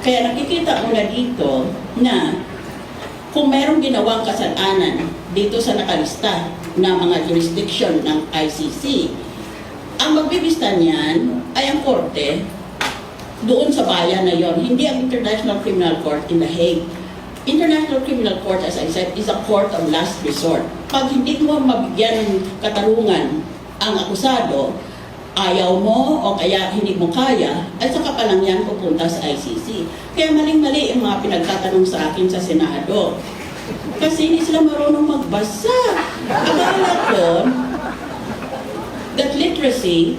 Kaya nakikita mo na dito na kung merong ginawang kasalanan dito sa nakalista na mga jurisdiction ng ICC, ang magbibista niyan ay ang korte doon sa bayan na yon, hindi ang International Criminal Court in The Hague. International Criminal Court, as I said, is a court of last resort. Pag hindi mo mabigyan ng katarungan ang akusado, ayaw mo o kaya hindi mo kaya, ay saka pa lang yan pupunta sa ICC. Kaya maling-mali yung mga pinagtatanong sa akin sa Senado. Kasi hindi sila marunong magbasa. Akala ko that literacy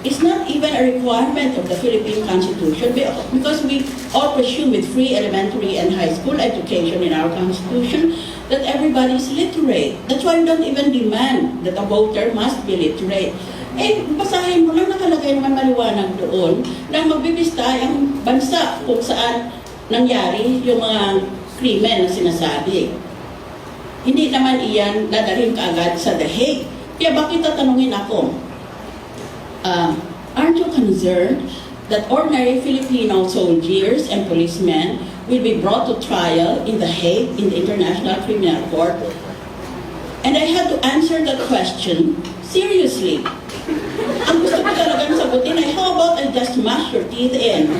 is not even a requirement of the Philippine Constitution because we all presume with free elementary and high school education in our Constitution that everybody is literate. That's why we don't even demand that a voter must be literate. Eh, basahin mo lang, nakalagay naman maliwanag doon na magbibista ang bansa kung saan nangyari yung mga krimen na sinasabi. Hindi naman iyan dadalhin kaagad sa The Hague. Kaya bakit tatanungin ako? Aren't you concerned that ordinary Filipino soldiers and policemen will be brought to trial in The Hague, in the International Criminal Court? And I had to answer that question seriously. Ang gusto ko talagang sagutin ay, how about I just mash your teeth in?